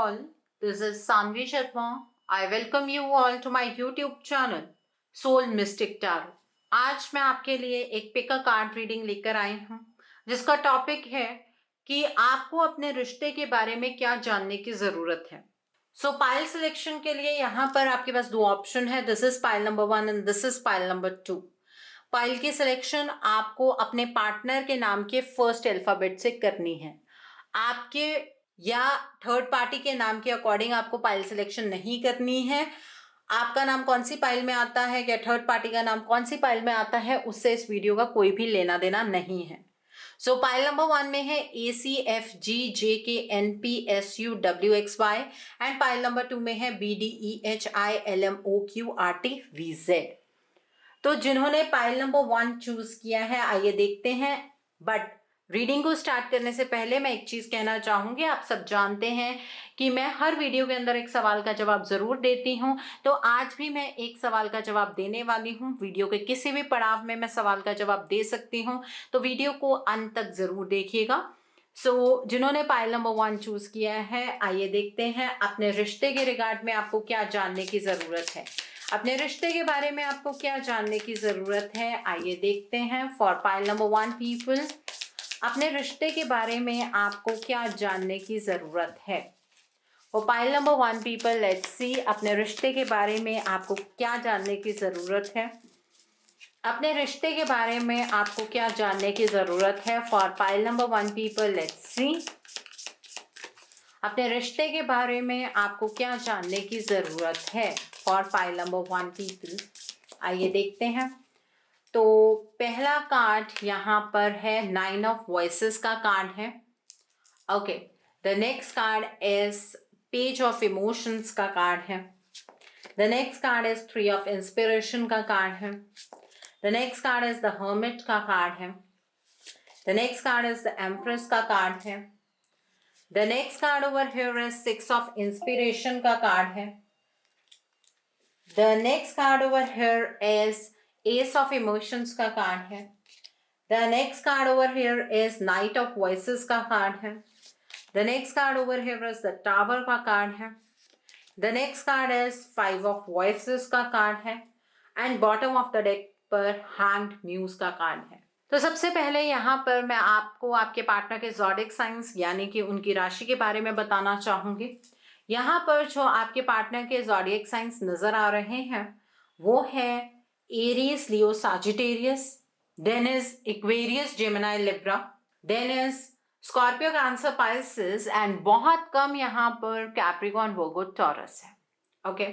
all. This is Sanvi Sharma. I welcome you all to my YouTube channel Soul Mystic Tarot. आज मैं आपके लिए एक pick a card reading लेकर आई हूँ जिसका टॉपिक है कि आपको अपने रिश्ते के बारे में क्या जानने की जरूरत है। सो पाइल सिलेक्शन के लिए यहाँ पर आपके पास दो ऑप्शन है। This is pile number 1 and this is pile number 2। Pile की सिलेक्शन आपको अपने पार्टनर के नाम के फर्स्ट अल्फाबेट से करनी है। आपके या थर्ड पार्टी के नाम के अकॉर्डिंग आपको पाइल सिलेक्शन नहीं करनी है। आपका नाम कौन सी पाइल में आता है या थर्ड पार्टी का नाम कौन सी पाइल में आता है उससे इस वीडियो का कोई भी लेना देना नहीं है। सो पाइल नंबर 1 में है ACFGJKNPSUWXY एंड पाइल नंबर 2 में है BDEHILMOQRTVZ। तो जिन्होंने पाइल नंबर 1 चूज किया है आइए देखते हैं। बट रीडिंग को स्टार्ट करने से पहले मैं एक चीज कहना चाहूंगी। आप सब जानते हैं कि मैं हर वीडियो के अंदर एक सवाल का जवाब जरूर देती हूं, तो आज भी मैं एक सवाल का जवाब देने वाली हूं। वीडियो के किसी भी पड़ाव में मैं सवाल का जवाब दे सकती हूं, तो वीडियो को अंत तक जरूर देखिएगा। सो जिन्होंने पाइल नंबर 1 चूज किया है आइए देखते हैं अपने रिश्ते के रिगार्ड में आपको क्या जानने की जरूरत है। अपने रिश्ते के बारे में आपको क्या जानने की जरूरत है आइए देखते हैं। फॉर पाइल नंबर 1 पीपल, अपने रिश्ते के बारे में आपको क्या जानने की जरूरत है। For pile number 1 people, let's see अपने रिश्ते के बारे में आपको क्या जानने की जरूरत है। अपने रिश्ते के बारे में आपको क्या जानने की जरूरत है। For pile number 1 people, let's see अपने रिश्ते के बारे में आपको क्या जानने की जरूरत है। फॉर पाइल नंबर 1 पीपल, आइए देखते हैं। तो पहला कार्ड यहाँ पर है 9 ऑफ वॉइसेस का कार्ड है। Okay, the next card is page of emotions का कार्ड है। The next card is 3 of inspiration का कार्ड है। The next card is the hermit का कार्ड है। The next card is the empress का card है। The next card over here is 6 of inspiration का card है। The next card over here is S of emotions का card है। The next card over here is night of voices का card है। The next card over here is the tower का card है। The next card is 5 of voices का card है and bottom of the deck पर hanged muse का card है। तो सबसे पहले यहाँ पर मैं आपको आपके पार्टनर के ज़ोडिएक साइंस यानी कि उनकी राशि के बारे में बताना चाहूंगी। यहाँ पर जो आपके पार्टनर के ज़ोडिएक साइंस नजर आ रहे हैं वो है Aries, Leo, Sagittarius, then is Aquarius, Gemini, Libra, then is Scorpio, Cancer, Pisces and बहुत कम यहाँ पर कैप्रिकॉर्न, वर्गो, टॉरस है। ओके,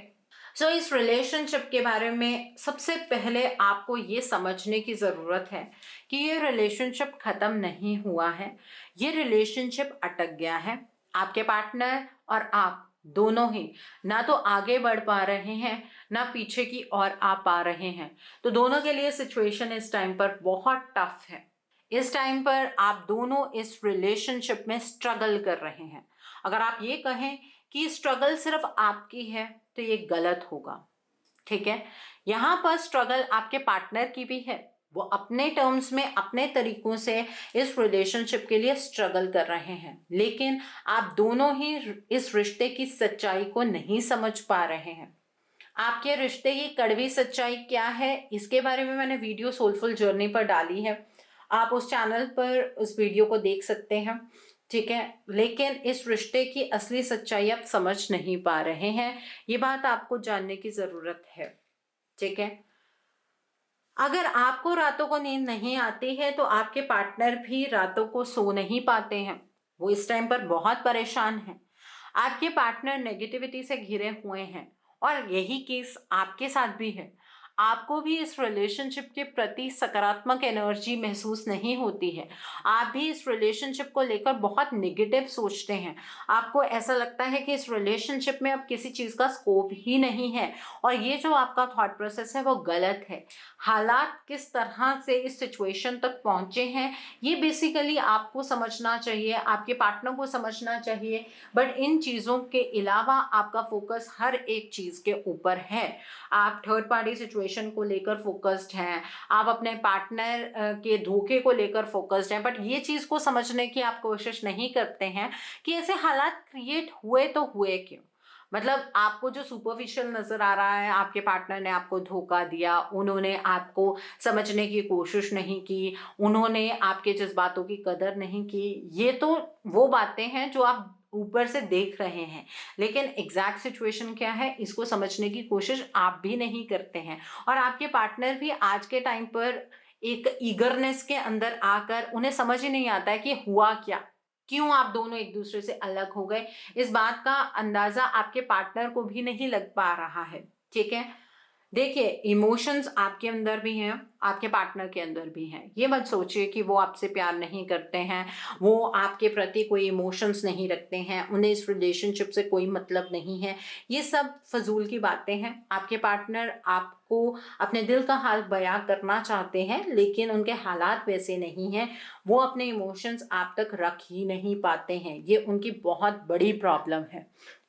सो इस रिलेशनशिप के बारे में सबसे पहले आपको ये समझने की ज़रूरत है कि ये रिलेशनशिप ख़त्म नहीं हुआ है, ये रिलेशनशिप अटक गया है। आपके पार्टनर और आप दोनों ही ना तो आगे बढ़ पा रहे हैं ना पीछे की ओर आ पा रहे हैं। तो दोनों के लिए सिचुएशन इस टाइम पर बहुत टफ है। इस टाइम पर आप दोनों इस रिलेशनशिप में स्ट्रगल कर रहे हैं। अगर आप ये कहें कि स्ट्रगल सिर्फ आपकी है तो ये गलत होगा। ठीक है, यहाँ पर स्ट्रगल आपके पार्टनर की भी है। वो अपने टर्म्स में अपने तरीकों से इस रिलेशनशिप के लिए स्ट्रगल कर रहे हैं, लेकिन आप दोनों ही इस रिश्ते की सच्चाई को नहीं समझ पा रहे हैं। आपके रिश्ते की कड़वी सच्चाई क्या है इसके बारे में मैंने वीडियो सोलफुल जर्नी पर डाली है, आप उस चैनल पर उस वीडियो को देख सकते हैं। ठीक है, लेकिन इस रिश्ते की असली सच्चाई आप समझ नहीं पा रहे हैं, ये बात आपको जानने की ज़रूरत है। ठीक है, अगर आपको रातों को नींद नहीं आती है तो आपके पार्टनर भी रातों को सो नहीं पाते हैं। वो इस टाइम पर बहुत परेशान हैं। आपके पार्टनर नेगेटिविटी से घिरे हुए हैं और यही केस आपके साथ भी है। आपको भी इस रिलेशनशिप के प्रति सकारात्मक एनर्जी महसूस नहीं होती है। आप भी इस रिलेशनशिप को लेकर बहुत नेगेटिव सोचते हैं। आपको ऐसा लगता है कि इस रिलेशनशिप में अब किसी चीज़ का स्कोप ही नहीं है और ये जो आपका थॉट प्रोसेस है वो गलत है। हालात किस तरह से इस सिचुएशन तक पहुँचे हैं ये बेसिकली आपको समझना चाहिए, आपके पार्टनर को समझना चाहिए। बट इन चीज़ों के अलावा आपका फोकस हर एक चीज़ के ऊपर है। आप थर्ड पार्टी सिचुएशन सिचुएशन को लेकर फोकस्ड हैं, आप अपने पार्टनर के धोखे को लेकर फोकस्ड हैं, बट ये चीज़ को समझने की आप कोशिश नहीं करते हैं कि ऐसे हालात क्रिएट हुए तो हुए क्यों। मतलब आपको जो सुपरफिशियल नज़र आ रहा है, आपके पार्टनर ने आपको धोखा दिया, उन्होंने आपको समझने की कोशिश नहीं की, उन्होंने आपके जज़्बातों की कदर नहीं की, ये तो वो बातें हैं जो आप ऊपर से देख रहे हैं, लेकिन एग्जैक्ट सिचुएशन क्या है इसको समझने की कोशिश आप भी नहीं करते हैं। और आपके पार्टनर भी आज के टाइम पर एक ईगरनेस के अंदर आकर उन्हें समझ ही नहीं आता है कि हुआ क्या, क्यों आप दोनों एक दूसरे से अलग हो गए। इस बात का अंदाजा आपके पार्टनर को भी नहीं लग पा रहा है, ठीक है। देखिए, इमोशंस आपके अंदर भी हैं, आपके पार्टनर के अंदर भी हैं। ये मत सोचिए कि वो आपसे प्यार नहीं करते हैं, वो आपके प्रति कोई इमोशंस नहीं रखते हैं, उन्हें इस रिलेशनशिप से कोई मतलब नहीं है। ये सब फजूल की बातें हैं। आपके पार्टनर आपको अपने दिल का हाल बयां करना चाहते हैं, लेकिन उनके हालात वैसे नहीं हैं। वो अपने इमोशंस आप तक रख ही नहीं पाते हैं। ये उनकी बहुत बड़ी प्रॉब्लम है।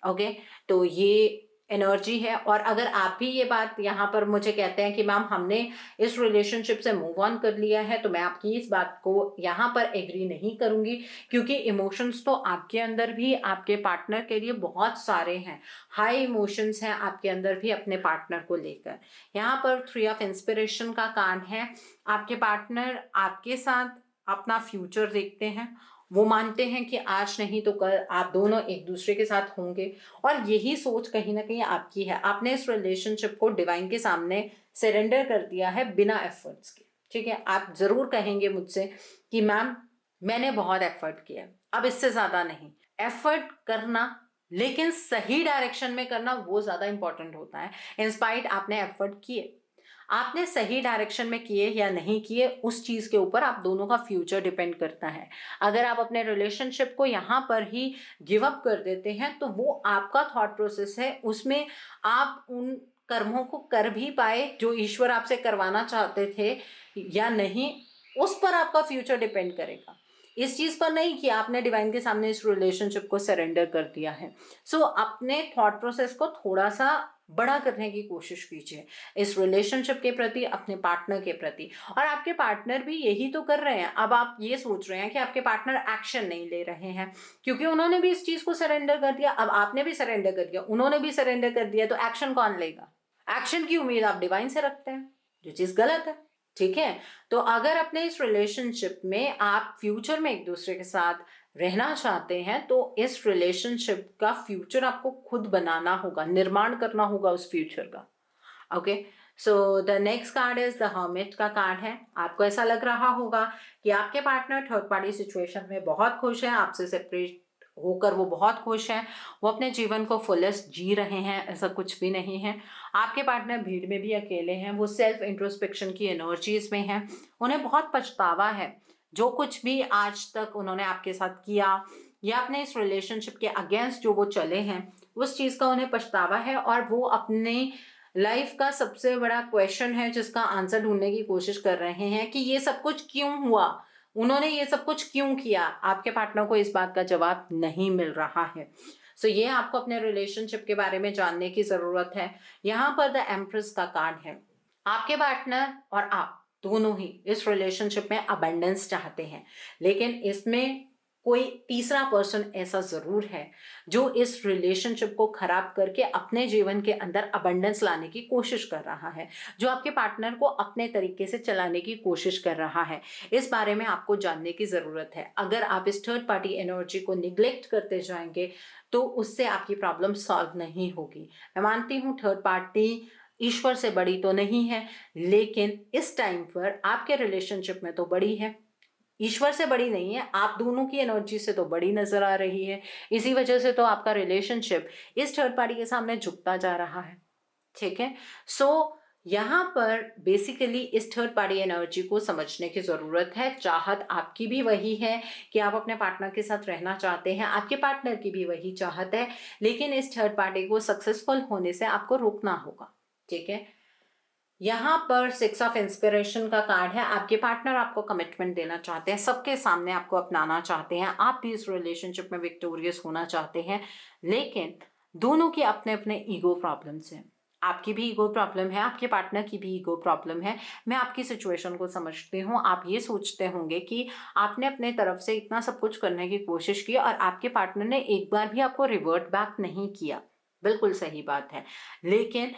ओके, तो ये एनर्जी है। और अगर आप भी ये बात यहाँ पर मुझे कहते हैं कि मैम हमने इस रिलेशनशिप से मूव ऑन कर लिया है, तो मैं आपकी इस बात को यहाँ पर एग्री नहीं करूँगी, क्योंकि इमोशंस तो आपके अंदर भी आपके पार्टनर के लिए बहुत सारे हैं। हाई इमोशंस हैं आपके अंदर भी अपने पार्टनर को लेकर। यहाँ पर 3 ऑफ इंस्पिरेशन का कार्ड है। आपके पार्टनर आपके साथ अपना फ्यूचर देखते हैं, वो मानते हैं कि आज नहीं तो कल आप दोनों एक दूसरे के साथ होंगे, और यही सोच कहीं ना कहीं आपकी है। आपने इस रिलेशनशिप को डिवाइन के सामने सरेंडर कर दिया है बिना एफर्ट्स के, ठीक है। आप ज़रूर कहेंगे मुझसे कि मैम मैंने बहुत एफर्ट किया, अब इससे ज़्यादा नहीं। एफर्ट करना, लेकिन सही डायरेक्शन में करना, वो ज़्यादा इंपॉर्टेंट होता है। इंस्पाइट आपने एफर्ट किए, आपने सही डायरेक्शन में किए या नहीं किए, उस चीज़ के ऊपर आप दोनों का फ्यूचर डिपेंड करता है। अगर आप अपने रिलेशनशिप को यहाँ पर ही गिव अप कर देते हैं, तो वो आपका थॉट प्रोसेस है, उसमें आप उन कर्मों को कर भी पाए जो ईश्वर आपसे करवाना चाहते थे या नहीं, उस पर आपका फ्यूचर डिपेंड करेगा। इस चीज़ पर नहीं कि आपने डिवाइन के सामने इस रिलेशनशिप को सरेंडर कर दिया है। सो अपने थॉट प्रोसेस को थोड़ा सा बड़ा करने की कोशिश कीजिए इस रिलेशनशिप के प्रति, अपने पार्टनर के प्रति। और आपके पार्टनर भी यही तो कर रहे हैं। अब आप ये सोच रहे हैं कि आपके पार्टनर एक्शन नहीं ले रहे हैं, क्योंकि उन्होंने भी इस चीज़ को सरेंडर कर दिया। अब आपने भी सरेंडर कर दिया, उन्होंने भी सरेंडर कर दिया, तो एक्शन कौन लेगा? एक्शन की उम्मीद आप डिवाइन से रखते हैं, जो चीज़ गलत है, ठीक है। तो अगर अपने इस रिलेशनशिप में आप फ्यूचर में एक दूसरे के साथ रहना चाहते हैं, तो इस रिलेशनशिप का फ्यूचर आपको खुद बनाना होगा, निर्माण करना होगा उस फ्यूचर का। Okay, so the next card is the hermit का कार्ड है। आपको ऐसा लग रहा होगा कि आपके पार्टनर थर्ड पार्टी सिचुएशन में बहुत खुश है, आपसे सेपरेट होकर वो बहुत खुश हैं, वो अपने जीवन को फुलेस्ट जी रहे हैं, ऐसा कुछ भी नहीं है। आपके पार्टनर भीड़ में भी अकेले हैं, वो सेल्फ इंट्रोस्पेक्शन की एनर्जीज में हैं, उन्हें बहुत पछतावा है जो कुछ भी आज तक उन्होंने आपके साथ किया, या अपने इस रिलेशनशिप के अगेंस्ट जो वो चले हैं, उस चीज़ का उन्हें पछतावा है। और वो अपने लाइफ का सबसे बड़ा क्वेश्चन है जिसका आंसर ढूंढने की कोशिश कर रहे हैं कि ये सब कुछ क्यों हुआ, उन्होंने ये सब कुछ क्यों किया। आपके पार्टनर को इस बात का जवाब नहीं मिल रहा है। सो ये आपको अपने रिलेशनशिप के बारे में जानने की ज़रूरत है। यहाँ पर द एम्प्रेस का कार्ड है। आपके पार्टनर और आप दोनों ही इस रिलेशनशिप में अबंडेंस चाहते हैं, लेकिन इसमें कोई तीसरा पर्सन ऐसा ज़रूर है जो इस रिलेशनशिप को ख़राब करके अपने जीवन के अंदर अबंडेंस लाने की कोशिश कर रहा है, जो आपके पार्टनर को अपने तरीके से चलाने की कोशिश कर रहा है। इस बारे में आपको जानने की ज़रूरत है। अगर आप इस थर्ड पार्टी एनर्जी को निग्लेक्ट करते जाएंगे तो उससे आपकी प्रॉब्लम सॉल्व नहीं होगी। मैं मानती हूँ थर्ड पार्टी ईश्वर से बड़ी तो नहीं है, लेकिन इस टाइम पर आपके रिलेशनशिप में तो बड़ी है। ईश्वर से बड़ी नहीं है, आप दोनों की एनर्जी से तो बड़ी नजर आ रही है। इसी वजह से तो आपका रिलेशनशिप इस थर्ड पार्टी के सामने झुकता जा रहा है, ठीक है। सो यहाँ पर बेसिकली इस थर्ड पार्टी एनर्जी को समझने की ज़रूरत है। चाहत आपकी भी वही है कि आप अपने पार्टनर के साथ रहना चाहते हैं, आपके पार्टनर की भी वही चाहत है, लेकिन इस थर्ड पार्टी को सक्सेसफुल होने से आपको रोकना होगा, ठीक है। यहाँ पर 6 ऑफ इंस्पिरेशन का कार्ड है। आपके पार्टनर आपको कमिटमेंट देना चाहते हैं, सबके सामने आपको अपनाना चाहते हैं, आप भी इस रिलेशनशिप में विक्टोरियस होना चाहते हैं, लेकिन दोनों के अपने अपने ईगो प्रॉब्लम्स हैं। आपकी भी ईगो प्रॉब्लम है, आपके पार्टनर की भी ईगो प्रॉब्लम है। मैं आपकी सिचुएशन को समझती हूँ। आप ये सोचते होंगे कि आपने अपने तरफ से इतना सब कुछ करने की कोशिश की और आपके पार्टनर ने एक बार भी आपको रिवर्ट बैक नहीं किया। बिल्कुल सही बात है, लेकिन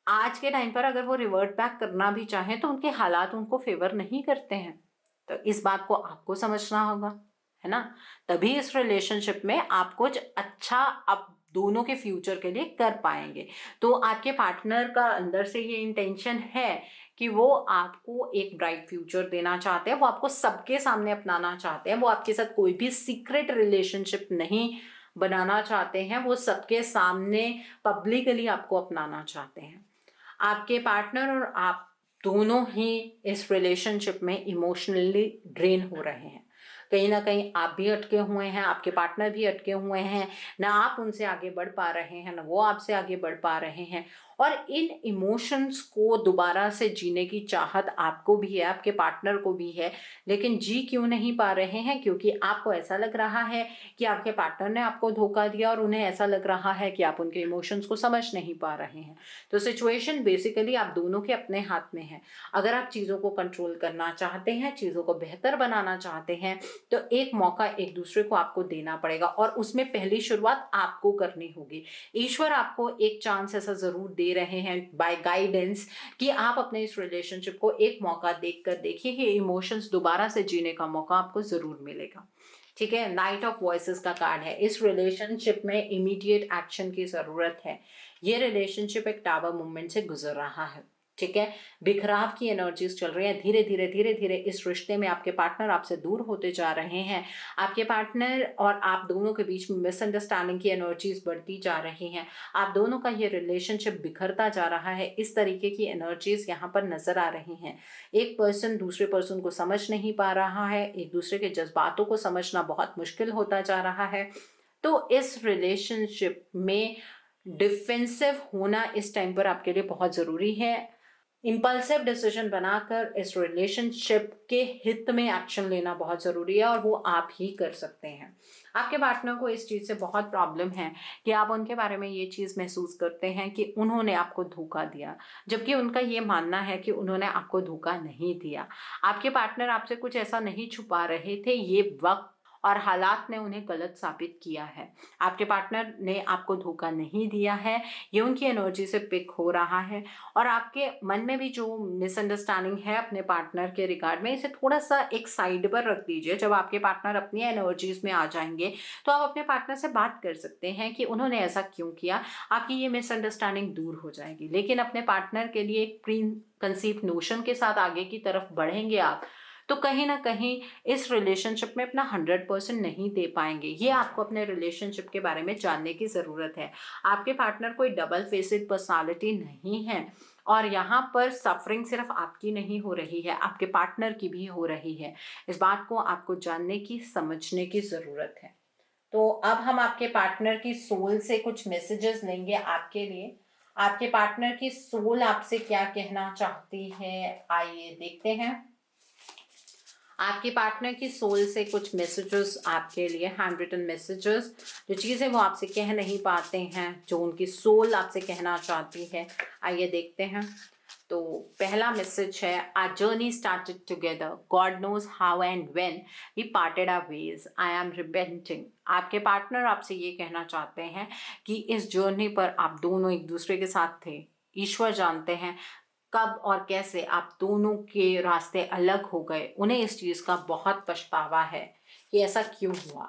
आज के टाइम पर अगर वो रिवर्ट बैक करना भी चाहें तो उनके हालात उनको फेवर नहीं करते हैं। तो इस बात को आपको समझना होगा, है ना? तभी इस रिलेशनशिप में आप कुछ अच्छा आप दोनों के फ्यूचर के लिए कर पाएंगे। तो आपके पार्टनर का अंदर से ये इंटेंशन है कि वो आपको एक ब्राइट फ्यूचर देना चाहते हैं, वो आपको सबके सामने अपनाना चाहते हैं, वो आपके साथ कोई भी सीक्रेट रिलेशनशिप नहीं बनाना चाहते हैं, वो सबके सामने पब्लिकली आपको अपनाना चाहते हैं। आपके पार्टनर और आप दोनों ही इस रिलेशनशिप में इमोशनली ड्रेन हो रहे हैं। कहीं ना कहीं आप भी अटके हुए हैं, आपके पार्टनर भी अटके हुए हैं, ना आप उनसे आगे बढ़ पा रहे हैं ना वो आपसे आगे बढ़ पा रहे हैं। और इन इमोशंस को दोबारा से जीने की चाहत आपको भी है, आपके पार्टनर को भी है, लेकिन जी क्यों नहीं पा रहे हैं? क्योंकि आपको ऐसा लग रहा है कि आपके पार्टनर ने आपको धोखा दिया और उन्हें ऐसा लग रहा है कि आप उनके इमोशंस को समझ नहीं पा रहे हैं। तो सिचुएशन बेसिकली आप दोनों के अपने हाथ में है। अगर आप चीज़ों को कंट्रोल करना चाहते हैं, चीज़ों को बेहतर बनाना चाहते हैं, तो एक मौका एक दूसरे को आपको देना पड़ेगा और उसमें पहली शुरुआत आपको करनी होगी। ईश्वर आपको एक चांस ऐसा ज़रूर दे रहे हैं बाय गाइडेंस कि आप अपने इस रिलेशनशिप को एक मौका देखकर देखिए कि इमोशंस दोबारा से जीने का मौका आपको ज़रूर मिलेगा। ठीक है, नाइट ऑफ वॉइसेस का कार्ड है। इस रिलेशनशिप में इमीडिएट एक्शन की ज़रूरत है। ये रिलेशनशिप एक टावर मूवमेंट से गुजर रहा है। ठीक है, बिखराव की एनर्जीज चल रही है। धीरे धीरे धीरे धीरे इस रिश्ते में आपके पार्टनर आपसे दूर होते जा रहे हैं। आपके पार्टनर और आप दोनों के बीच में मिसअंडरस्टैंडिंग की एनर्जीज बढ़ती जा रही हैं। आप दोनों का ये रिलेशनशिप बिखरता जा रहा है। इस तरीके की एनर्जीज यहाँ पर नजर आ रही हैं। एक पर्सन दूसरे पर्सन को समझ नहीं पा रहा है, एक दूसरे के जज्बातों को समझना बहुत मुश्किल होता जा रहा है। तो इस रिलेशनशिप में डिफेंसिव होना इस टाइम पर आपके लिए बहुत ज़रूरी है। इम्पल्सिव डिसीजन बनाकर इस रिलेशनशिप के हित में एक्शन लेना बहुत ज़रूरी है और वो आप ही कर सकते हैं। आपके पार्टनर को इस चीज़ से बहुत प्रॉब्लम है कि आप उनके बारे में ये चीज़ महसूस करते हैं कि उन्होंने आपको धोखा दिया, जबकि उनका ये मानना है कि उन्होंने आपको धोखा नहीं दिया। आपके पार्टनर आपसे कुछ ऐसा नहीं छुपा रहे थे, ये वक्त और हालात ने उन्हें गलत साबित किया है। आपके पार्टनर ने आपको धोखा नहीं दिया है, ये उनकी एनर्जी से पिक हो रहा है। और आपके मन में भी जो मिसअंडरस्टैंडिंग है अपने पार्टनर के रिगार्ड में, इसे थोड़ा सा एक साइड पर रख दीजिए। जब आपके पार्टनर अपनी एनर्जीज में आ जाएंगे तो आप अपने पार्टनर से बात कर सकते हैं कि उन्होंने ऐसा क्यों किया। आपकी ये मिसअंडरस्टैंडिंग दूर हो जाएगी। लेकिन अपने पार्टनर के लिए एक प्री कंसीव नोशन के साथ आगे की तरफ बढ़ेंगे आप, तो कहीं ना कहीं इस रिलेशनशिप में अपना 100% नहीं दे पाएंगे। ये आपको अपने रिलेशनशिप के बारे में जानने की ज़रूरत है। आपके पार्टनर कोई डबल फेसेड पर्सनालिटी नहीं है और यहाँ पर सफरिंग सिर्फ आपकी नहीं हो रही है, आपके पार्टनर की भी हो रही है। इस बात को आपको जानने की, समझने की ज़रूरत है। तो अब हम आपके पार्टनर की सोल से कुछ मैसेजेस लेंगे आपके लिए। आपके पार्टनर की सोल आपसे क्या कहना चाहती है, आइए देखते हैं। आपके पार्टनर की सोल से कुछ मैसेजेस आपके लिए, हैंड रिटन मैसेजेस, जो चीज़ें वो आपसे कह नहीं पाते हैं, जो उनकी सोल आपसे कहना चाहती है, आइए देखते हैं। तो पहला मैसेज है, our journey started together, God knows how and when we parted our ways, I am repenting. आपके पार्टनर आपसे ये कहना चाहते हैं कि इस जर्नी पर आप दोनों एक दूसरे के साथ थे। ईश्वर जानते हैं कब और कैसे आप दोनों के रास्ते अलग हो गए। उन्हें इस चीज़ का बहुत पछतावा है कि ऐसा क्यों हुआ।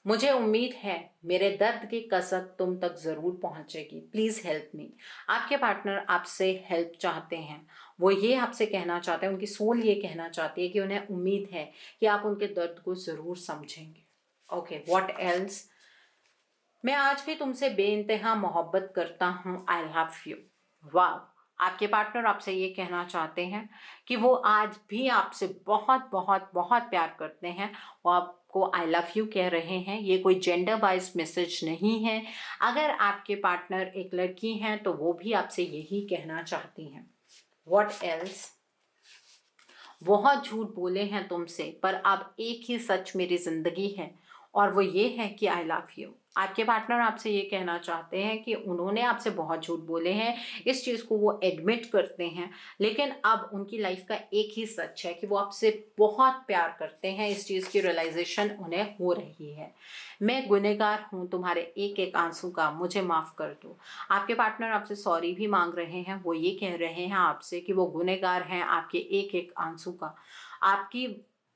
मुझे उम्मीद है मेरे दर्द की कसक तुम तक ज़रूर पहुंचेगी, प्लीज़ हेल्प मी। आपके पार्टनर आपसे हेल्प चाहते हैं। वो ये आपसे कहना चाहते हैं, उनकी सोल ये कहना चाहती है कि उन्हें उम्मीद है कि आप उनके दर्द को ज़रूर समझेंगे। Okay, what else? मैं आज भी तुमसे बेइंतहा मोहब्बत करता हूँ, आई लव यू। वाह, आपके पार्टनर आपसे ये कहना चाहते हैं कि वो आज भी आपसे बहुत बहुत बहुत प्यार करते हैं। वो आपको आई लव यू कह रहे हैं। ये कोई जेंडर बाइस्ड मैसेज नहीं है। अगर आपके पार्टनर एक लड़की हैं तो वो भी आपसे यही कहना चाहती हैं। What else? बहुत झूठ बोले हैं तुमसे, पर अब एक ही सच मेरी जिंदगी है और वो ये है कि आई लव यू। आपके पार्टनर आपसे ये कहना चाहते हैं कि उन्होंने आपसे बहुत झूठ बोले हैं, इस चीज़ को वो एडमिट करते हैं, लेकिन अब उनकी लाइफ का एक ही सच है कि वो आपसे बहुत प्यार करते हैं। इस चीज़ की रियलाइजेशन उन्हें हो रही है। मैं गुनहगार हूँ तुम्हारे एक एक आंसू का, मुझे माफ़ कर दो। आपके पार्टनर आपसे सॉरी भी मांग रहे हैं। वो ये कह रहे हैं आपसे कि वो गुनहगार हैं आपके एक एक आंसू का। आपकी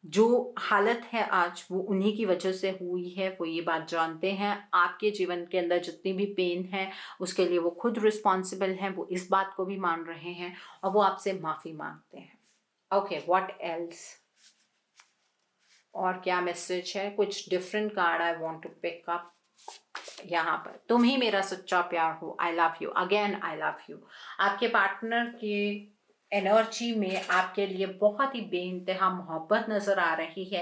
जो हालत है आज वो उन्हीं की वजह से हुई है, वो ये बात जानते हैं। आपके जीवन के अंदर जितनी भी पेन है उसके लिए वो खुद रिस्पॉन्सिबल हैं, वो इस बात को भी मान रहे हैं और वो आपसे माफ़ी मांगते हैं। Okay, what else? और क्या मैसेज है? कुछ different card I want to pick up. यहाँ पर तुम ही मेरा सच्चा प्यार हो, I love you, again I love you. आपके पार्टनर की एनर्जी में आपके लिए बहुत ही बेइंतहा मोहब्बत नजर आ रही है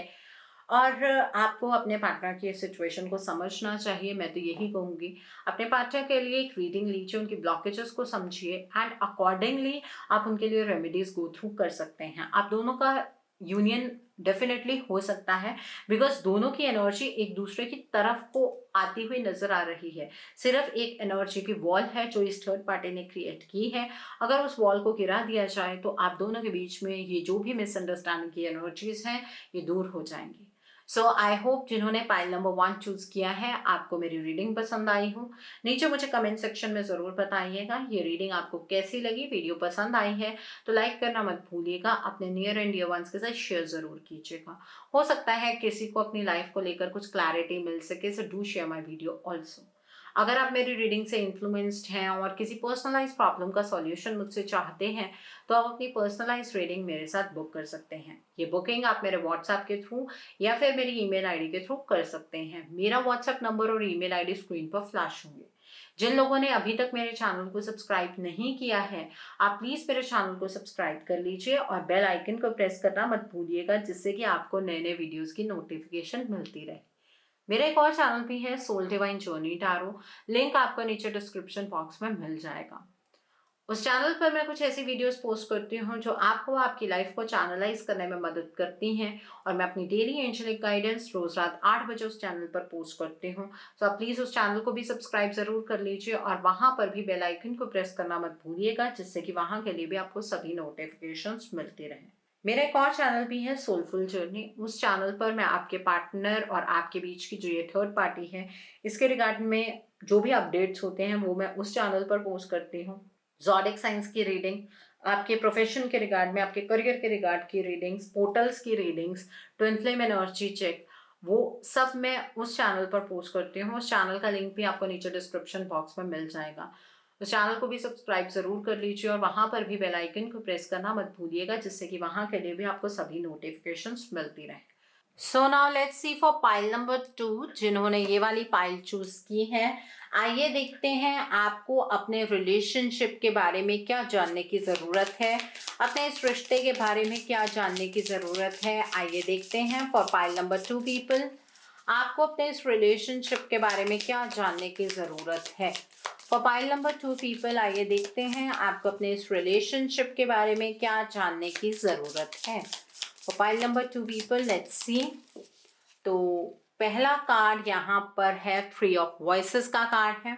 और आपको अपने पार्टनर की सिचुएशन को समझना चाहिए। मैं तो यही कहूँगी, अपने पार्टनर के लिए एक रीडिंग लीजिए, उनकी ब्लॉकेजेस को समझिए एंड अकॉर्डिंगली आप उनके लिए रेमेडीज गो थ्रू कर सकते हैं। आप दोनों का यूनियन डेफिनेटली हो सकता है बिकॉज दोनों की एनर्जी एक दूसरे की तरफ को आती हुई नजर आ रही है। सिर्फ एक एनर्जी की वॉल है जो इस थर्ड पार्टी ने क्रिएट की है। अगर उस वॉल को गिरा दिया जाए तो आप दोनों के बीच में ये जो भी मिसअंडरस्टैंडिंग की एनर्जीज हैं ये दूर हो जाएंगी। सो आई होप जिन्होंने पाइल नंबर 1 चूज किया है आपको मेरी रीडिंग पसंद आई हो। नीचे मुझे कमेंट सेक्शन में ज़रूर बताइएगा ये रीडिंग आपको कैसी लगी। वीडियो पसंद आई है तो लाइक करना मत भूलिएगा, अपने नियर एंड डियर वंस के साथ शेयर ज़रूर कीजिएगा। हो सकता है किसी को अपनी लाइफ को लेकर कुछ क्लैरिटी मिल सके, so do share my video also. अगर आप मेरी रीडिंग से इन्फ्लुएंस्ड हैं और किसी पर्सनलाइज प्रॉब्लम का सॉल्यूशन मुझसे चाहते हैं तो आप अपनी पर्सनलाइज रीडिंग मेरे साथ बुक कर सकते हैं। ये बुकिंग आप मेरे व्हाट्सएप के थ्रू या फिर मेरी ईमेल आईडी के थ्रू कर सकते हैं। मेरा व्हाट्सएप नंबर और ईमेल आईडी स्क्रीन पर फ्लैश होंगे। जिन लोगों ने अभी तक मेरे चैनल को सब्सक्राइब नहीं किया है आप प्लीज़ मेरे चैनल को सब्सक्राइब कर लीजिए और बेल आइकन को प्रेस करना मत भूलिएगा, जिससे कि आपको नए नए वीडियोज़ की नोटिफिकेशन मिलती रहे। मेरा एक और चैनल भी है soul divine journey tarot, link आपको नीचे डिस्क्रिप्शन बॉक्स में मिल जाएगा। उस चैनल पर मैं कुछ ऐसी वीडियोस पोस्ट करती हूँ जो आपको आपकी लाइफ को चैनलाइज करने में मदद करती हैं और मैं अपनी डेली एंजेलिक गाइडेंस रोज रात 8 बजे उस चैनल पर पोस्ट करती हूँ। तो आप प्लीज़ उस चैनल को भी सब्सक्राइब ज़रूर कर लीजिए और वहाँ पर भी बेल आइकन को प्रेस करना मत भूलिएगा, जिससे कि वहाँ के लिए भी आपको सभी नोटिफिकेशंस मिलती रहें। मेरा एक और चैनल भी है सोलफुल जर्नी। उस चैनल पर मैं आपके पार्टनर और आपके बीच की जो ये थर्ड पार्टी है इसके रिगार्ड में जो भी अपडेट्स होते हैं वो मैं उस चैनल पर पोस्ट करती हूँ। ज़ोडिएक साइंस की रीडिंग, आपके प्रोफेशन के रिगार्ड में, आपके करियर के रिगार्ड की रीडिंग्स, पोर्टल्स की readings, twin flame energy check, वो सब मैं उस चैनल पर पोस्ट करती हूँ। उस चैनल का लिंक भी आपको नीचे डिस्क्रिप्शन बॉक्स में मिल जाएगा। उस चैनल को भी सब्सक्राइब ज़रूर कर लीजिए और वहाँ पर भी बेल आइकन को प्रेस करना मत भूलिएगा, जिससे कि वहाँ के लिए भी आपको सभी नोटिफिकेशंस मिलती रहें। So now let's see for pile number 2, जिन्होंने ये वाली पाइल चूज की है। आइए देखते हैं आपको अपने रिलेशनशिप के बारे में क्या जानने की ज़रूरत है, अपने इस रिश्ते के बारे में क्या जानने की ज़रूरत है। आइए देखते हैं फॉर पाइल नंबर 2 पीपल, आपको अपने इस रिलेशनशिप के बारे में क्या जानने की ज़रूरत है। फॉर पाइल नंबर 2 पीपल, आइए देखते हैं आपको अपने इस रिलेशनशिप के बारे में क्या जानने की ज़रूरत है। For pile number 2 people, let's see. तो पहला कार्ड यहाँ पर है 3 ऑफ वॉइसेस का कार्ड है।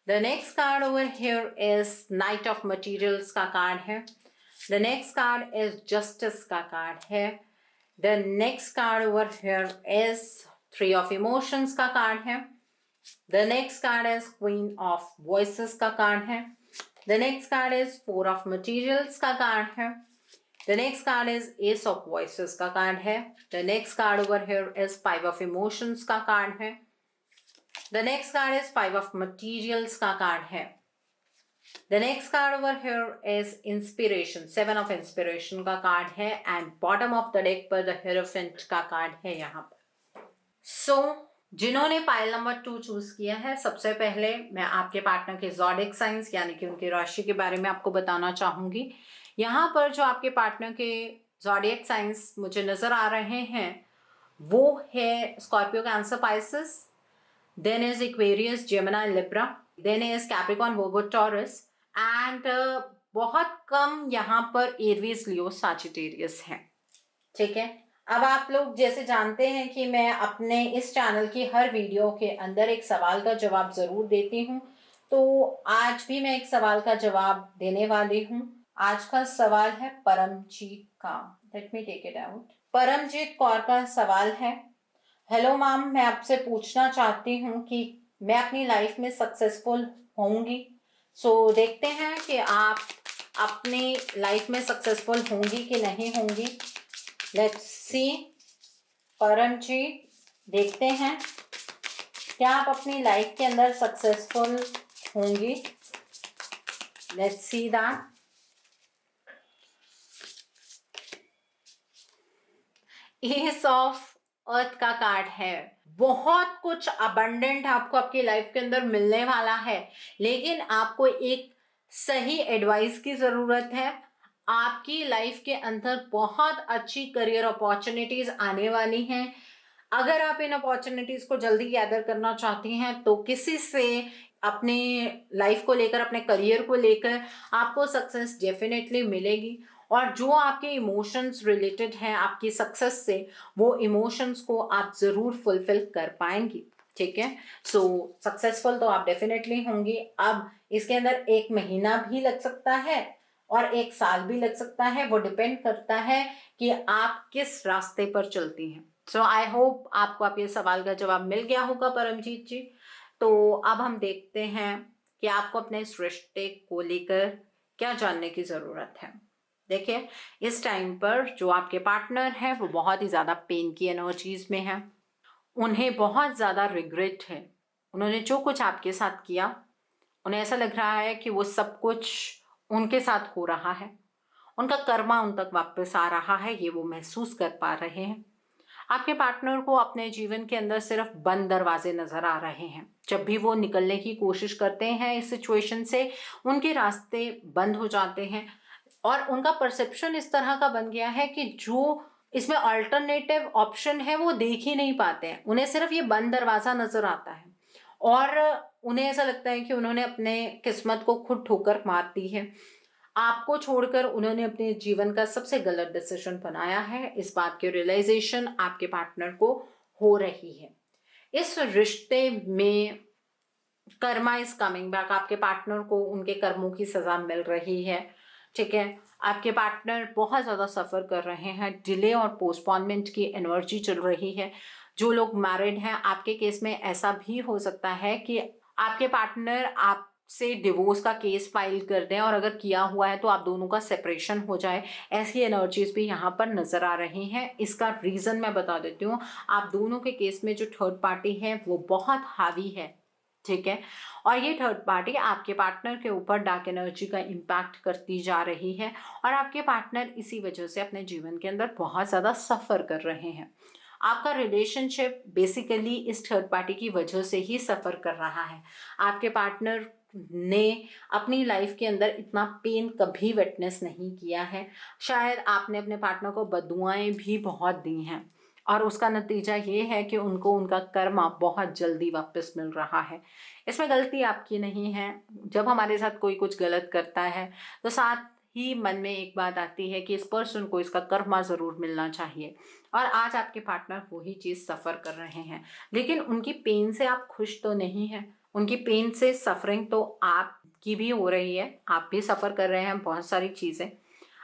The next card over here is night of materials का कार्ड है। The next card is justice का कार्ड है। The next card over here is 3 of emotions का कार्ड है। The next card is queen of voices का card है। The next card is 4 of materials का card है। The next card is Ace of Voices का card है। The next card over here is 5 of Emotions का card है। The next card is 5 of Materials का card है। The next card over here is Inspiration, 7 of Inspiration का card है and bottom of the deck पर the Hierophant का card है यहाँ पर। So जिन्होंने पाइल नंबर 2 चूज किया है, सबसे पहले मैं आपके पार्टनर के ज़ोडिएक साइंस यानी कि उनकी राशि के बारे में आपको बताना चाहूँगी। यहाँ पर जो आपके पार्टनर के ज़ोडिएक साइंस मुझे नज़र आ रहे हैं वो है Scorpio, Cancer, Pisces, then is Aquarius, Gemini, Libra, then is Capricorn, Virgo, Taurus and बहुत कम यहाँ पर एरीज, लियो, सजिटेरियस है। ठीक है, अब आप लोग जैसे जानते हैं कि मैं अपने इस चैनल की हर वीडियो के अंदर एक सवाल का जवाब ज़रूर देती हूँ, तो आज भी मैं एक सवाल का जवाब देने वाली हूँ। आज का सवाल है परमजीत का। Let me take it out. Paramjit Kaur का सवाल है, हेलो मैम, मैं आपसे पूछना चाहती हूँ कि मैं अपनी लाइफ में सक्सेसफुल होंगी। देखते हैं कि आप अपनी लाइफ में सक्सेसफुल होंगी कि नहीं होंगी। Let's see. परमजीत, देखते हैं क्या आप अपनी लाइफ के अंदर सक्सेसफुल होंगी। Let's see that. S of earth का कार्ड है। बहुत कुछ अबंडेंट आपको आपकी लाइफ के अंदर मिलने वाला है, लेकिन आपको एक सही एडवाइस की जरूरत है। आपकी लाइफ के अंदर बहुत अच्छी करियर अपॉर्चुनिटीज आने वाली हैं। अगर आप इन अपॉर्चुनिटीज को जल्दी गैदर करना चाहती हैं तो किसी से अपनी लाइफ को लेकर, अपने करियर को लेकर आपको सक्सेस डेफिनेटली मिलेगी। और जो आपके इमोशंस रिलेटेड हैं आपकी सक्सेस से, वो इमोशंस को आप ज़रूर फुलफिल कर पाएंगी। ठीक है, सक्सेसफुल तो आप डेफिनेटली होंगी। अब इसके अंदर 1 महीना भी लग सकता है और 1 साल भी लग सकता है, वो डिपेंड करता है कि आप किस रास्ते पर चलती हैं। आई होप आपको आप ये सवाल का जवाब मिल गया होगा परमजीत जी। तो अब हम देखते हैं कि आपको अपने इस रिश्ते को लेकर क्या जानने की ज़रूरत है। देखिए, इस टाइम पर जो आपके पार्टनर हैं वो बहुत ही ज़्यादा पेन की एनर्जीज में हैं। उन्हें बहुत ज़्यादा रिग्रेट है। उन्होंने जो कुछ आपके साथ किया, उन्हें ऐसा लग रहा है कि वो सब कुछ उनके साथ हो रहा है, उनका कर्मा उन तक वापस आ रहा है, ये वो महसूस कर पा रहे हैं। आपके पार्टनर को अपने जीवन के अंदर सिर्फ बंद दरवाजे नजर आ रहे हैं। जब भी वो निकलने की कोशिश करते हैं इस सिचुएशन से, उनके रास्ते बंद हो जाते हैं और उनका परसेप्शन इस तरह का बन गया है कि जो इसमें अल्टरनेटिव ऑप्शन है वो देख ही नहीं पाते हैं। उन्हें सिर्फ ये बंद दरवाजा नजर आता है और उन्हें ऐसा लगता है कि उन्होंने अपने किस्मत को खुद ठोकर मार दी है। आपको छोड़कर उन्होंने अपने जीवन का सबसे गलत डिसीजन बनाया है। इस बात की रियलाइजेशन आपके पार्टनर को हो रही है। इस रिश्ते में कर्मा इज कमिंग बैक। आपके पार्टनर को उनके कर्मों की सजा मिल रही है। ठीक है, आपके पार्टनर बहुत ज़्यादा सफ़र कर रहे हैं। डिले और पोस्टपोनमेंट की एनर्जी चल रही है। जो लोग मैरिड हैं, आपके केस में ऐसा भी हो सकता है कि आपके पार्टनर आपसे डिवोर्स का केस फाइल कर दें और अगर किया हुआ है तो आप दोनों का सेपरेशन हो जाए। ऐसी एनर्जीज भी यहाँ पर नज़र आ रही हैं। इसका रीज़न मैं बता देती हूँ। आप दोनों के केस में जो थर्ड पार्टी है वो बहुत हावी है। ठीक है, और ये थर्ड पार्टी आपके पार्टनर के ऊपर डार्क एनर्जी का इम्पैक्ट करती जा रही है और आपके पार्टनर इसी वजह से अपने जीवन के अंदर बहुत ज़्यादा सफ़र कर रहे हैं। आपका रिलेशनशिप बेसिकली इस थर्ड पार्टी की वजह से ही सफ़र कर रहा है। आपके पार्टनर ने अपनी लाइफ के अंदर इतना पेन कभी विटनेस नहीं किया है। शायद आपने अपने पार्टनर को बददुआएं भी बहुत दी हैं और उसका नतीजा ये है कि उनको उनका कर्मा बहुत जल्दी वापस मिल रहा है। इसमें गलती आपकी नहीं है। जब हमारे साथ कोई कुछ गलत करता है तो साथ ही मन में एक बात आती है कि इस पर्सन को इसका कर्मा ज़रूर मिलना चाहिए। और आज आपके पार्टनर वही चीज़ सफ़र कर रहे हैं, लेकिन उनकी पेन से आप खुश तो नहीं हैं। उनकी पेन से सफरिंग तो आपकी भी हो रही है। आप भी सफ़र कर रहे हैं बहुत सारी चीज़ें।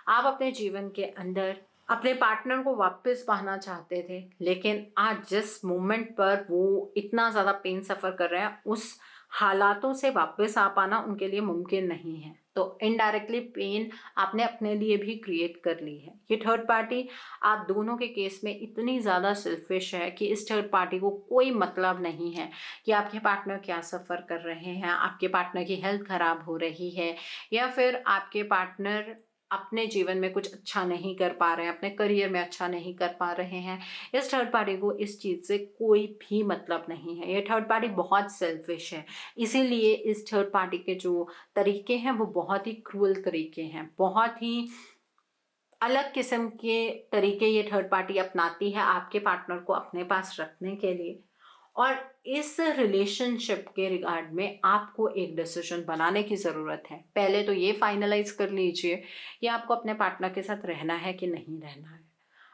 आप अपने जीवन के अंदर अपने पार्टनर को वापस पाना चाहते थे, लेकिन आज जिस मोमेंट पर वो इतना ज़्यादा पेन सफ़र कर रहे हैं, उस हालातों से वापस आ पाना उनके लिए मुमकिन नहीं है। तो इनडायरेक्टली पेन आपने अपने लिए भी क्रिएट कर ली है। ये थर्ड पार्टी आप दोनों के केस में इतनी ज़्यादा सेल्फिश है कि इस थर्ड पार्टी को कोई मतलब नहीं है कि आपके पार्टनर क्या सफ़र कर रहे हैं, आपके पार्टनर की हेल्थ ख़राब हो रही है या फिर आपके पार्टनर अपने जीवन में कुछ अच्छा नहीं कर पा रहे हैं, अपने करियर में अच्छा नहीं कर पा रहे हैं। इस थर्ड पार्टी को इस चीज़ से कोई भी मतलब नहीं है। ये थर्ड पार्टी बहुत सेल्फिश है। इसीलिए इस थर्ड पार्टी के जो तरीके हैं वो बहुत ही क्रूअल तरीके हैं। बहुत ही अलग किस्म के तरीके ये थर्ड पार्टी अपनाती है आपके पार्टनर को अपने पास रखने के लिए। और इस रिलेशनशिप के रिगार्ड में आपको एक डिसीजन बनाने की ज़रूरत है। पहले तो ये फाइनलाइज कर लीजिए कि आपको अपने पार्टनर के साथ रहना है कि नहीं रहना है।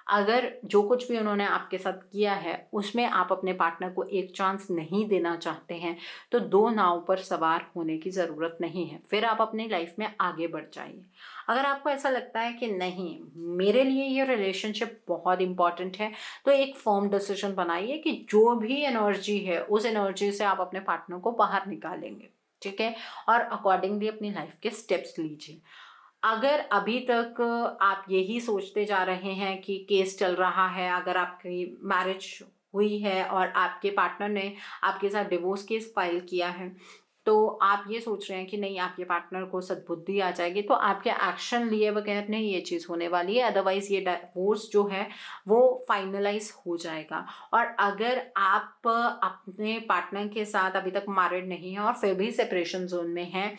अगर जो कुछ भी उन्होंने आपके साथ किया है उसमें आप अपने पार्टनर को एक चांस नहीं देना चाहते हैं, तो दो नाव पर सवार होने की ज़रूरत नहीं है, फिर आप अपनी लाइफ में आगे बढ़ जाइए। अगर आपको ऐसा लगता है कि नहीं, मेरे लिए ये रिलेशनशिप बहुत इंपॉर्टेंट है, तो एक फर्म डिसीजन बनाइए कि जो भी एनर्जी है उस एनर्जी से आप अपने पार्टनर को बाहर निकालेंगे, ठीक है, और अकॉर्डिंगली अपनी लाइफ के स्टेप्स लीजिए। अगर अभी तक आप यही सोचते जा रहे हैं कि केस चल रहा है, अगर आपकी मैरिज हुई है और आपके पार्टनर ने आपके साथ डिवोर्स केस फाइल किया है, तो आप ये सोच रहे हैं कि नहीं आपके पार्टनर को सद्बुद्धि आ जाएगी, तो आपके एक्शन लिए बगैर नहीं ये चीज़ होने वाली है। अदरवाइज़ ये डिवोर्स जो है वो फाइनलाइज हो जाएगा। और अगर आप अपने पार्टनर के साथ अभी तक मैरिड नहीं हैं और फिर भी सेपरेशन जोन में हैं,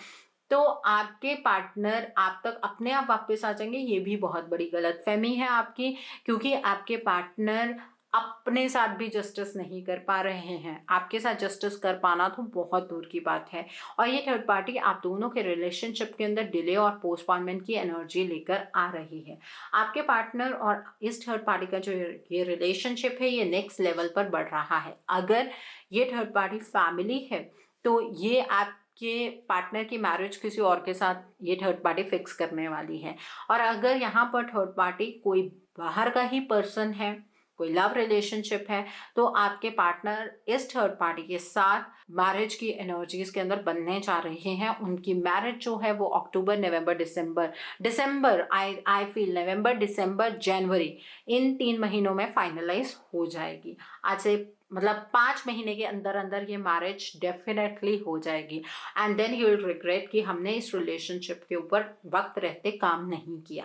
तो आपके पार्टनर आप तक अपने आप वापस आ जाएंगे, ये भी बहुत बड़ी गलतफहमी है आपकी, क्योंकि आपके पार्टनर अपने साथ भी जस्टिस नहीं कर पा रहे हैं। आपके साथ जस्टिस कर पाना तो बहुत दूर की बात है। और ये थर्ड पार्टी आप दोनों के रिलेशनशिप के अंदर डिले और पोस्टपोनमेंट की एनर्जी लेकर आ रही है। आपके पार्टनर और इस थर्ड पार्टी का जो ये रिलेशनशिप है ये नेक्स्ट लेवल पर बढ़ रहा है। अगर ये थर्ड पार्टी फैमिली है तो ये आपके पार्टनर की मैरिज किसी और के साथ ये थर्ड पार्टी फिक्स करने वाली है। और अगर यहाँ पर थर्ड पार्टी कोई बाहर का ही पर्सन है, कोई लव रिलेशनशिप है, तो आपके पार्टनर इस थर्ड पार्टी के साथ मैरिज की एनर्जीज के अंदर बनने जा रहे हैं। उनकी मैरिज जो है वो अक्टूबर, नवंबर, दिसंबर आई फील नवंबर, दिसंबर, जनवरी, इन 3 महीनों में फाइनलाइज हो जाएगी। आज से मतलब 5 महीने के अंदर अंदर ये मैरिज डेफिनेटली हो जाएगी। And then you will regret कि हमने इस रिलेशनशिप के ऊपर वक्त रहते काम नहीं किया,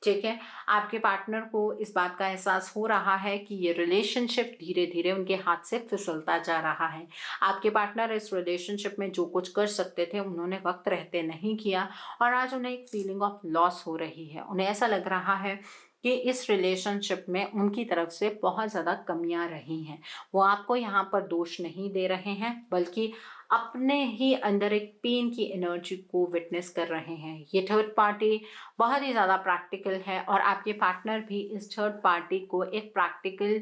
ठीक है। आपके पार्टनर को इस बात का एहसास हो रहा है कि ये रिलेशनशिप धीरे धीरे उनके हाथ से फिसलता जा रहा है। आपके पार्टनर इस रिलेशनशिप में जो कुछ कर सकते थे उन्होंने वक्त रहते नहीं किया, और आज उन्हें एक फीलिंग ऑफ लॉस हो रही है। उन्हें ऐसा लग रहा है कि इस रिलेशनशिप में उनकी तरफ से बहुत ज़्यादा कमियां रही हैं। वो आपको यहाँ पर दोष नहीं दे रहे हैं, बल्कि अपने ही अंदर एक पेन की एनर्जी को विटनेस कर रहे हैं। ये थर्ड पार्टी बहुत ही ज़्यादा प्रैक्टिकल है, और आपके पार्टनर भी इस थर्ड पार्टी को एक प्रैक्टिकल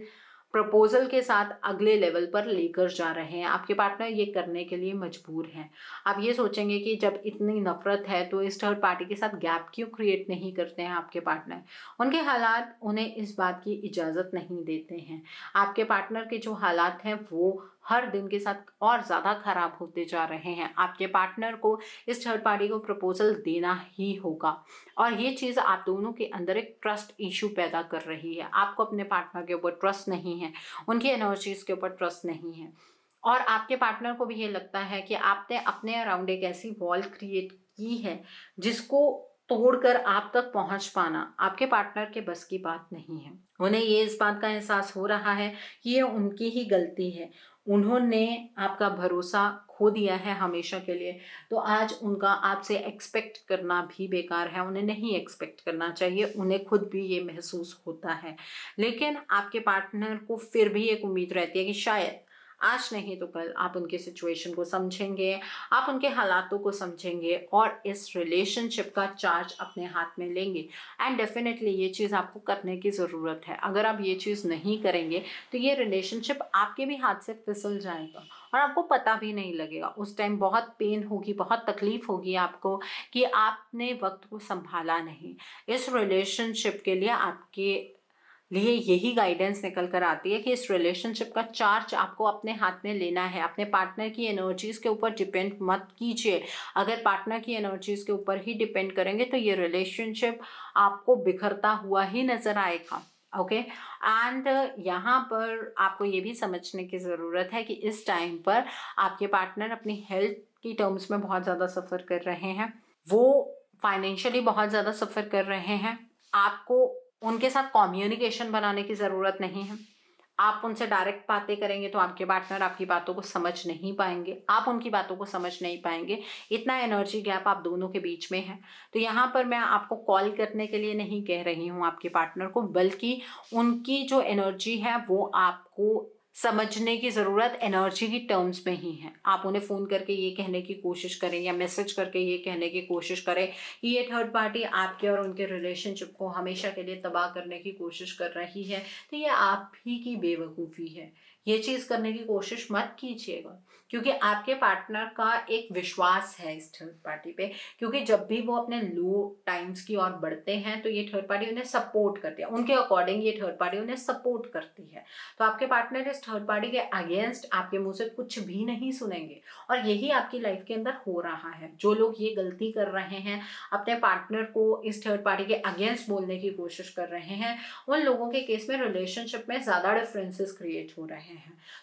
प्रपोजल के साथ अगले लेवल पर लेकर जा रहे हैं। आपके पार्टनर ये करने के लिए मजबूर हैं। आप ये सोचेंगे कि जब इतनी नफरत है तो इस थर्ड पार्टी के साथ गैप क्यों क्रिएट नहीं करते हैं आपके पार्टनर। उनके हालात उन्हें इस बात की इजाज़त नहीं देते हैं। आपके पार्टनर के जो हालात हैं वो हर दिन के साथ और ज़्यादा खराब होते जा रहे हैं। आपके पार्टनर को इस थर्ड पार्टी को प्रपोजल देना ही होगा, और ये चीज़ आप दोनों के अंदर एक ट्रस्ट इशू पैदा कर रही है। आपको अपने पार्टनर के ऊपर ट्रस्ट नहीं है, उनकी एनर्जीज के ऊपर ट्रस्ट नहीं है, और आपके पार्टनर को भी ये लगता है कि आपने अपने अराउंड एक ऐसी वॉल क्रिएट की है जिसको तोड़कर आप तक पहुंच पाना आपके पार्टनर के बस की बात नहीं है। उन्हें ये इस बात का एहसास हो रहा है कि ये उनकी ही गलती है। उन्होंने आपका भरोसा खो दिया है हमेशा के लिए, तो आज उनका आपसे एक्सपेक्ट करना भी बेकार है। उन्हें नहीं एक्सपेक्ट करना चाहिए, उन्हें खुद भी ये महसूस होता है। लेकिन आपके पार्टनर को फिर भी एक उम्मीद रहती है कि शायद आज नहीं तो कल आप उनके सिचुएशन को समझेंगे, आप उनके हालातों को समझेंगे और इस रिलेशनशिप का चार्ज अपने हाथ में लेंगे। एंड डेफिनेटली ये चीज़ आपको करने की ज़रूरत है। अगर आप ये चीज़ नहीं करेंगे तो ये रिलेशनशिप आपके भी हाथ से फिसल जाएगा और आपको पता भी नहीं लगेगा। उस टाइम बहुत पेन होगी, बहुत तकलीफ होगी आपको कि आपने वक्त को संभाला नहीं। इस रिलेशनशिप के लिए आपके लिए यही गाइडेंस निकल कर आती है कि इस रिलेशनशिप का चार्ज आपको अपने हाथ में लेना है। अपने पार्टनर की एनर्जीज़ के ऊपर डिपेंड मत कीजिए। अगर पार्टनर की एनर्जीज़ के ऊपर ही डिपेंड करेंगे तो ये रिलेशनशिप आपको बिखरता हुआ ही नज़र आएगा। ओके, एंड यहाँ पर आपको ये भी समझने की ज़रूरत है कि इस टाइम पर आपके पार्टनर अपनी हेल्थ की टर्म्स में बहुत ज़्यादा सफ़र कर रहे हैं। वो फाइनेंशियली बहुत ज़्यादा सफ़र कर रहे हैं। आपको उनके साथ कम्युनिकेशन बनाने की ज़रूरत नहीं है। आप उनसे डायरेक्ट बातें करेंगे तो आपके पार्टनर आपकी बातों को समझ नहीं पाएंगे, आप उनकी बातों को समझ नहीं पाएंगे। इतना एनर्जी गैप आप दोनों के बीच में है। तो यहाँ पर मैं आपको कॉल करने के लिए नहीं कह रही हूँ आपके पार्टनर को, बल्कि उनकी जो एनर्जी है वो आपको समझने की ज़रूरत एनर्जी की टर्म्स में ही है। आप उन्हें फ़ोन करके ये कहने की कोशिश करें या मैसेज करके ये कहने की कोशिश करें कि ये थर्ड पार्टी आपके और उनके रिलेशनशिप को हमेशा के लिए तबाह करने की कोशिश कर रही है, तो ये आप ही की बेवकूफ़ी है। ये चीज़ करने की कोशिश मत कीजिएगा, क्योंकि आपके पार्टनर का एक विश्वास है इस थर्ड पार्टी पे, क्योंकि जब भी वो अपने लो टाइम्स की ओर बढ़ते हैं तो ये थर्ड पार्टी उन्हें सपोर्ट करती है, उनके अकॉर्डिंग ये थर्ड पार्टी उन्हें सपोर्ट करती है। तो आपके पार्टनर इस थर्ड पार्टी के अगेंस्ट आपके मुंह से कुछ भी नहीं सुनेंगे, और यही आपकी लाइफ के अंदर हो रहा है। जो लोग ये गलती कर रहे हैं, अपने पार्टनर को इस थर्ड पार्टी के अगेंस्ट बोलने की कोशिश कर रहे हैं, उन लोगों के केस में रिलेशनशिप में ज़्यादा डिफरेंसेस क्रिएट हो रहे हैं।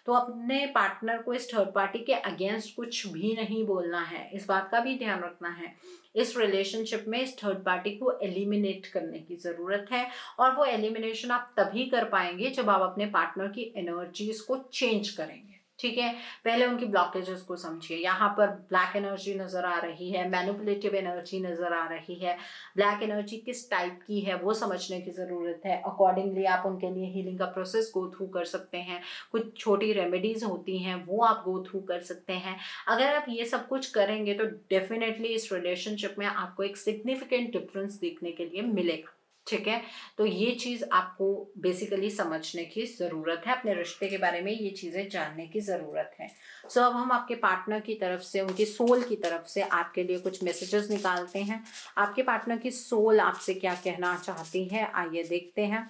तो अपने पार्टनर को इस थर्ड पार्टी के अगेंस्ट कुछ भी नहीं बोलना है, इस बात का भी ध्यान रखना है। इस रिलेशनशिप में इस थर्ड पार्टी को एलिमिनेट करने की ज़रूरत है, और वो एलिमिनेशन आप तभी कर पाएंगे जब आप अपने पार्टनर की एनर्जीज को चेंज करेंगे। ठीक है, पहले उनकी ब्लॉकेजेस को समझिए। यहाँ पर ब्लैक एनर्जी नज़र आ रही है, मैनिपुलेटिव एनर्जी नज़र आ रही है। ब्लैक एनर्जी किस टाइप की है वो समझने की ज़रूरत है। अकॉर्डिंगली आप उनके लिए हीलिंग का प्रोसेस गो थ्रू कर सकते हैं। कुछ छोटी रेमेडीज़ होती हैं वो आप गो थ्रू कर सकते हैं। अगर आप ये सब कुछ करेंगे तो डेफिनेटली इस रिलेशनशिप में आपको एक सिग्निफिकेंट डिफरेंस देखने के लिए मिलेगा। ठीक है, तो ये चीज़ आपको बेसिकली समझने की ज़रूरत है। अपने रिश्ते के बारे में ये चीज़ें जानने की ज़रूरत है। सो अब हम आपके पार्टनर की तरफ से, उनकी सोल की तरफ से आपके लिए कुछ मैसेजेस निकालते हैं। आपके पार्टनर की सोल आपसे क्या कहना चाहती है, आइए देखते हैं।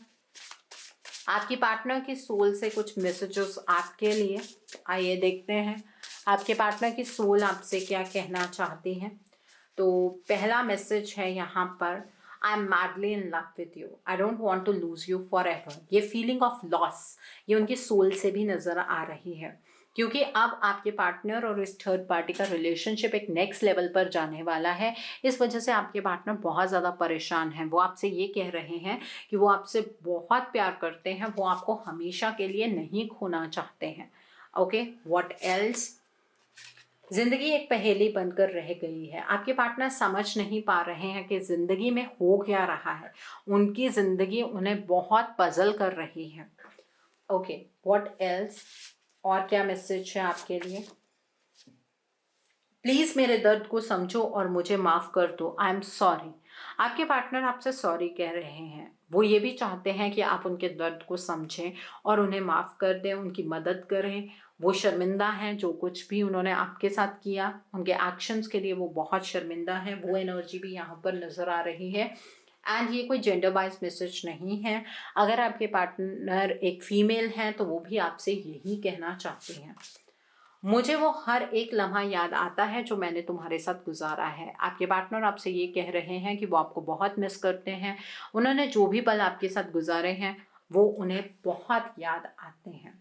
आपकी पार्टनर की सोल से कुछ मैसेजेस आपके लिए, आइए देखते हैं आपके पार्टनर की सोल आपसे क्या कहना चाहती है। तो पहला मैसेज है यहाँ पर, I am madly in love with you, I don't want to lose you forever. ये फीलिंग ऑफ लॉस ये उनकी सोल से भी नज़र आ रही है, क्योंकि अब आपके पार्टनर और इस थर्ड पार्टी का रिलेशनशिप एक नेक्स्ट लेवल पर जाने वाला है। इस वजह से आपके पार्टनर बहुत ज़्यादा परेशान हैं। वो आपसे ये कह रहे हैं कि वो आपसे बहुत प्यार करते हैं, वो आपको हमेशा के लिए नहीं खोना चाहते हैं। Okay, what else? जिंदगी एक पहेली बनकर रह गई है। आपके पार्टनर समझ नहीं पा रहे हैं कि जिंदगी में हो क्या रहा है। उनकी जिंदगी उन्हें बहुत पजल कर रही है। Okay, what else? और क्या मैसेज है आपके लिए? प्लीज़ मेरे दर्द को समझो और मुझे माफ़ कर दो, आई एम सॉरी। आपके पार्टनर आपसे सॉरी कह रहे हैं। वो ये भी चाहते हैं कि आप उनके दर्द को समझें और उन्हें माफ़ कर दें, उनकी मदद करें। वो शर्मिंदा हैं जो कुछ भी उन्होंने आपके साथ किया, उनके एक्शंस के लिए वो बहुत शर्मिंदा हैं। वो एनर्जी भी यहाँ पर नज़र आ रही है। एंड ये कोई जेंडर वाइज मैसेज नहीं है। अगर आपके पार्टनर एक फीमेल हैं तो वो भी आपसे यही कहना चाहते हैं, मुझे वो हर एक लम्हा याद आता है जो मैंने तुम्हारे साथ गुजारा है। आपके पार्टनर आपसे ये कह रहे हैं कि वो आपको बहुत मिस करते हैं। उन्होंने जो भी पल आपके साथ गुजारे हैं वो उन्हें बहुत याद आते हैं।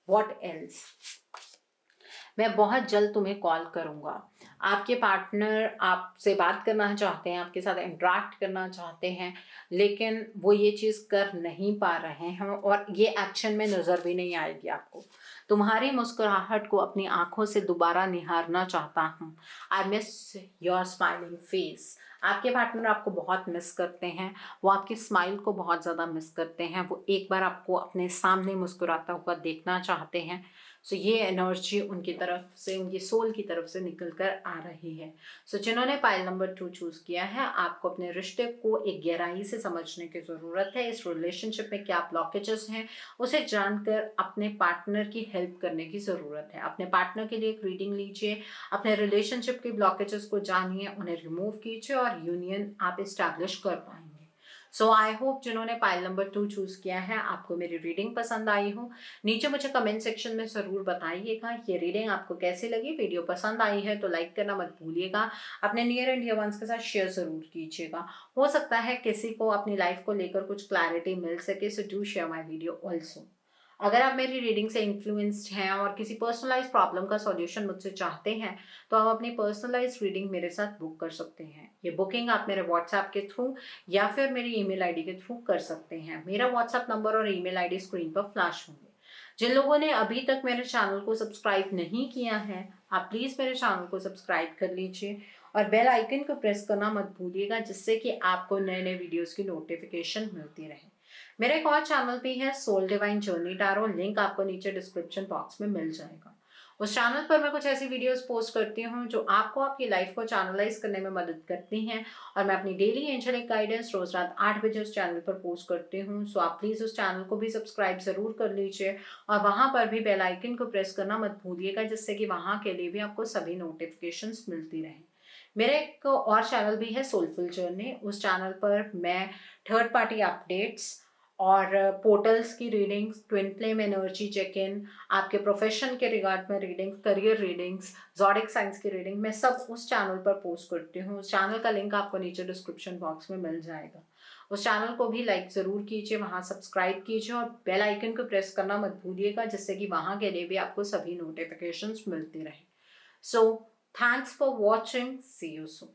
What else? मैं बहुत जल्द तुम्हें कॉल करूँगा। आपके पार्टनर आपसे बात करना चाहते हैं, आपके साथ इंटरेक्ट करना चाहते हैं, लेकिन वो ये चीज़ कर नहीं पा रहे हैं और ये एक्शन में नज़र भी नहीं आएगी आपको। तुम्हारी मुस्कुराहट को अपनी आंखों से दोबारा निहारना चाहता हूँ। I miss your smiling face. आपके पार्टनर आपको बहुत मिस करते हैं, वो आपकी स्माइल को बहुत ज़्यादा मिस करते हैं। वो एक बार आपको अपने सामने मुस्कुराता हुआ देखना चाहते हैं। सो ये एनर्जी उनकी तरफ से, उनकी सोल की तरफ से निकल कर आ रही है। सो जिन्होंने पाइल नंबर 2 चूज़ किया है, आपको अपने रिश्ते को एक गहराई से समझने की ज़रूरत है। इस रिलेशनशिप में क्या ब्लॉकेजेस हैं उसे जानकर अपने पार्टनर की हेल्प करने की ज़रूरत है। अपने पार्टनर के लिए एक रीडिंग लीजिए, अपने रिलेशनशिप के ब्लॉकेजेस को जानिए, उन्हें रिमूव कीजिए और यूनियन आप इस्टेब्लिश कर पाएंगे। सो आई होप जिन्होंने पाइल नंबर 2 चूज़ किया है आपको मेरी रीडिंग पसंद आई हो। नीचे मुझे कमेंट सेक्शन में ज़रूर बताइएगा ये रीडिंग आपको कैसी लगी। वीडियो पसंद आई है तो लाइक करना मत भूलिएगा। अपने नियर एंड डियर वंस के साथ शेयर ज़रूर कीजिएगा। हो सकता है किसी को अपनी लाइफ को लेकर कुछ क्लैरिटी मिल सके। So do share my video also. अगर आप मेरी रीडिंग से इन्फ्लुएंस्ड हैं और किसी पर्सनलाइज प्रॉब्लम का सॉल्यूशन मुझसे चाहते हैं तो आप अपनी पर्सनलाइज रीडिंग मेरे साथ बुक कर सकते हैं। ये बुकिंग आप मेरे व्हाट्सएप के थ्रू या फिर मेरी ईमेल आईडी के थ्रू कर सकते हैं। मेरा व्हाट्सएप नंबर और ईमेल आईडी स्क्रीन पर फ्लैश होंगे। जिन लोगों ने अभी तक मेरे चैनल को सब्सक्राइब नहीं किया है, आप प्लीज़ मेरे चैनल को सब्सक्राइब कर लीजिए और बेल आइकन को प्रेस करना मत भूलिएगा, जिससे कि आपको नए नए वीडियोज़ की नोटिफिकेशन मिलती रहे। मेरा एक और चैनल भी है soul divine journey tarot, link आपको नीचे डिस्क्रिप्शन बॉक्स में मिल जाएगा। उस चैनल पर मैं कुछ ऐसी वीडियोस पोस्ट करती हूँ जो आपको आपकी लाइफ को चैनलाइज करने में मदद करती हैं, और मैं अपनी डेली एंजेलिक गाइडेंस रोज रात 8 बजे उस चैनल पर पोस्ट करती हूँ। सो आप प्लीज़ उस चैनल को भी सब्सक्राइब ज़रूर कर लीजिए, और वहाँ पर भी बेल आइकन को प्रेस करना मत भूलिएगा, जिससे कि वहाँ के लिए भी आपको सभी नोटिफिकेशंस मिलती रहें। मेरा एक और चैनल भी है सोलफुल जर्नी। उस चैनल पर मैं थर्ड पार्टी अपडेट्स और पोर्टल्स की readings, twin flame energy check in, आपके प्रोफेशन के रिगार्ड में readings, career readings, zodiac science की रीडिंग, मैं सब उस चैनल पर पोस्ट करती हूँ। उस चैनल का लिंक आपको नीचे डिस्क्रिप्शन बॉक्स में मिल जाएगा। उस चैनल को भी लाइक ज़रूर कीजिए, वहाँ सब्सक्राइब कीजिए और बेल आइकन को प्रेस करना मत भूलिएगा, जिससे कि वहाँ के लिए भी आपको सभी नोटिफिकेशंस मिलती रहें। So thanks for watching, see you soon.